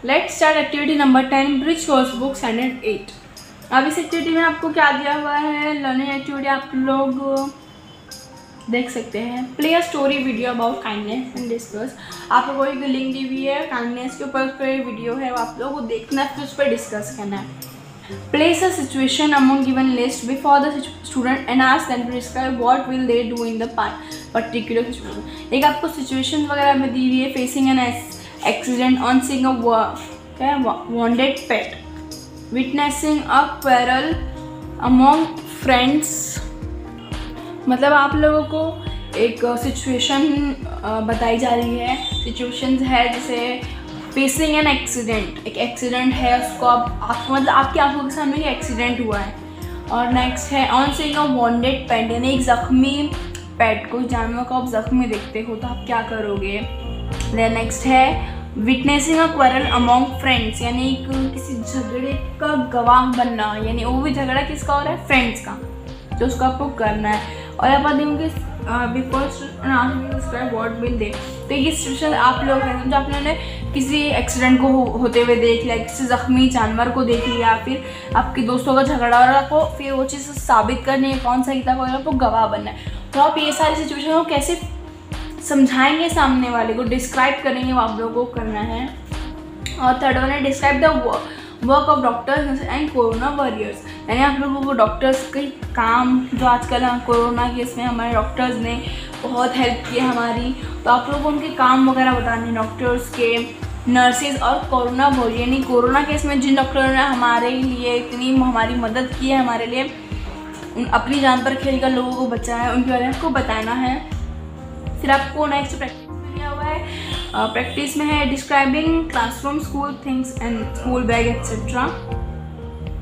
Let's start activity number 10, bridge course book standard 8। अब इस activity में आपको क्या दिया हुआ है, लर्निंग एक्टिविटी आप लोग देख सकते हैं। Play a story video about kindness and discuss. आप लोगों को एक लिंक दी हुई है काइंडनेस के ऊपर, उस पर वीडियो है, आप लोगों को देखना है, फिर उस पर डिस्कस करना है। Place a situation among given list before the student and ask them to describe what will they do in the particular situation। एक आपको सिचुएशन वगैरह में दी हुई है, facing an accident, on seeing a wounded pet, witnessing a quarrel among friends। मतलब आप लोगों को एक सिचुएशन बताई जा रही है, सिचुएशंस है जैसे फेसिंग एन एक्सीडेंट, एक एक्सीडेंट है उसको आपको मतलब आपकी आंखों के सामने ये एक्सीडेंट हुआ है। और नेक्स्ट है ऑन सीइंग अ वॉन्डेड पेट, यानी एक ज़ख्मी पेट को, जानवर को आप ज़ख्मी देखते हो तो आप क्या करोगे। देन नेक्स्ट है witnessing a quarrel among friends, यानी किसी झगड़े का गवाह बनना, यानी वो भी झगड़ा किसका हो रहा है, फ्रेंड्स का, जो उसको आपको करना है। और आप देंगे before describe what will they, तो ये सिचुएशन आप लोग हैं जो आपने किसी एक्सीडेंट को होते हुए देख लिया, किसी ज़ख्मी जानवर को देख लिया, फिर आपके दोस्तों का झगड़ा और आपको फिर वो चीज़ साबित करनी है कौन सही था, आपको गवाह बनना है। तो आप ये सारी सिचुएशन को कैसे समझाएंगे सामने वाले को, डिस्क्राइब करेंगे, वो आप लोगों को करना है। और थर्ड वन है describe the work of doctors and corona warriors, यानी आप लोगों को डॉक्टर्स के काम जो आजकल कोरोना केस में हमारे डॉक्टर्स ने बहुत हेल्प की हमारी, तो आप लोगों को उनके काम वगैरह बताने हैं, डॉक्टर्स के, नर्सेज और कोरोना वॉरियर, यानी कोरोना केस में जिन डॉक्टरों ने हमारे लिए इतनी हमारी मदद की है, हमारे लिए अपनी जान पर खेल कर लोगों को बचाया है, उनके बारे में आपको बताना है। फिर आपको नेक्स्ट प्रैक्टिस में दिया हुआ है, प्रैक्टिस में है describing classroom, school things and school bag etcetera.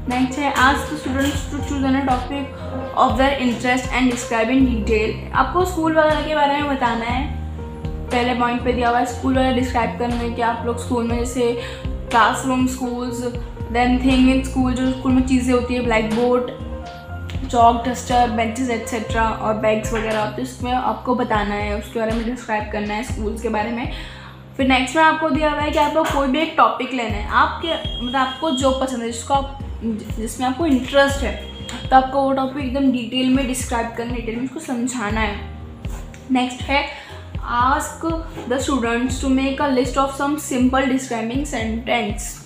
Next है ask students to choose an topic of their interest and describe in detail. आपको स्कूल वगैरह के बारे में बताना है। पहले पॉइंट पे दिया हुआ है स्कूल वगैरह डिस्क्राइब करने में कि आप लोग स्कूल में जैसे classroom, schools, then thing in school, जो स्कूल में चीज़ें होती है, black board, chalk, duster, benches etcetera और बैग्स वगैरह, तो इसमें आपको बताना है, उसके बारे में डिस्क्राइब करना है स्कूल्स के बारे में। फिर नेक्स्ट में आपको दिया हुआ है कि आपको कोई भी एक टॉपिक लेना है, आपके मतलब आपको जो पसंद है, जिसमें आपको इंटरेस्ट है, तो आपको वो टॉपिक एकदम डिटेल में डिस्क्राइब करना, डिटेल में उसको समझाना है। नेक्स्ट है ask the students to make a list of some simple describing sentence,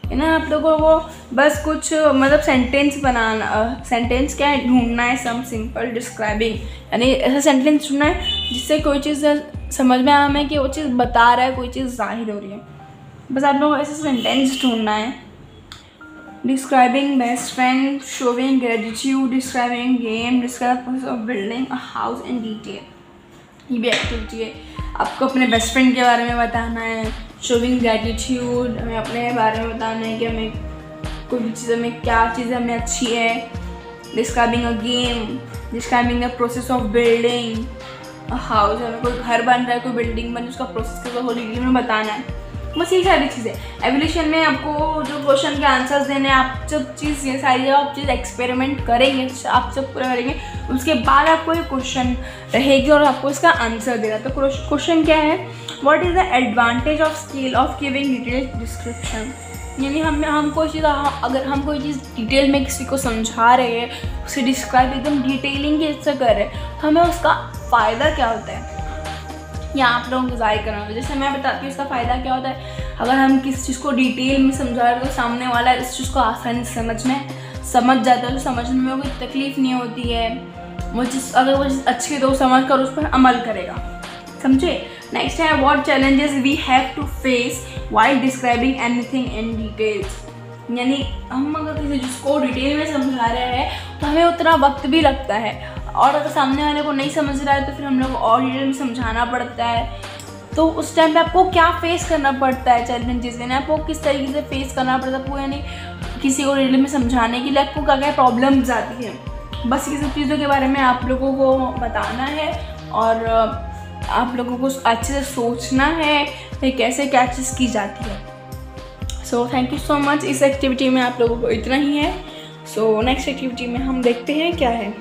है ना। आप लोगों को बस कुछ मतलब सेंटेंस बनाना, सेंटेंस क्या है ढूंढना है, सम सिंपल डिस्क्राइबिंग, यानी ऐसा सेंटेंस ढूंढना है जिससे कोई चीज़ समझ में आए कि वो चीज़ बता रहा है, कोई चीज़ जाहिर हो रही है। बस आप लोगों को ऐसे सेंटेंस ढूंढना है। Describing best friend, showing gratitude, describing game, describe process of building a house in detail, ये भी एक्टिविटी है। आपको अपने बेस्ट फ्रेंड के बारे में बताना है, शोविंग ग्रेटिट्यूड, हमें अपने बारे में बताना है कि हमें कोई भी चीज़, हमें क्या चीज़ हमें अच्छी है। Describing a game, describing the process of building a house, हमें कोई घर बन रहा है, कोई बिल्डिंग बन रही है, उसका प्रोसेस कैसा हो डिटेल में बताना है। बस ये सारी चीज़ें। एवोल्यूशन में आपको जो क्वेश्चन के आंसर्स देने, आप जब चीज़ ये सारी आप चीज़ एक्सपेरिमेंट करेंगे, आप जब पूरा करेंगे, उसके बाद आपको ये क्वेश्चन रहेगी और आपको इसका आंसर देगा। तो क्वेश्चन क्या है, what is the advantage of skill of giving detail description, यानी हम कोई चीज़, अगर हम कोई चीज़ डिटेल में किसी को समझा रहे हैं, उसे डिस्क्राइब एकदम डिटेलिंग के से कर रहे हैं, तो हमें उसका फ़ायदा क्या होता है या आप लोगों को ज़ाहिर करना होता है। जैसे मैं बताती हूँ इसका फ़ायदा क्या होता है, अगर हम किसी चीज़ को डिटेल में समझा रहे हैं तो सामने वाला इस चीज़ को आसानी से समझ जाता है, तो समझने में कोई तकलीफ़ नहीं होती है। वो चीज़ अगर वो चीज़ अच्छी तो समझ कर उस पर अमल करेगा, समझे। नेक्स्ट है what challenges we have to face while describing anything in details, यानी हम अगर किसी चीज़ को डिटेल में समझा रहे हैं तो हमें उतना वक्त भी लगता है, और अगर सामने वाले को नहीं समझ रहा है तो फिर हम लोग और डिटेल में समझाना पड़ता है। तो उस टाइम पे आपको क्या फेस करना पड़ता है, चैलेंजेस, यानी आपको किस तरीके से फेस करना पड़ता है आपको, यानी किसी को डिटेल में समझाने के लिए आपको क्या क्या प्रॉब्लम्स आती है। बस ये सब चीज़ों के बारे में आप लोगों को बताना है और आप लोगों को अच्छे से सोचना है कि कैसे क्या चीज़ की जाती है। So thank you so much. इस एक्टिविटी में आप लोगों को इतना ही है। सो नेक्स्ट एक्टिविटी में हम देखते हैं क्या है।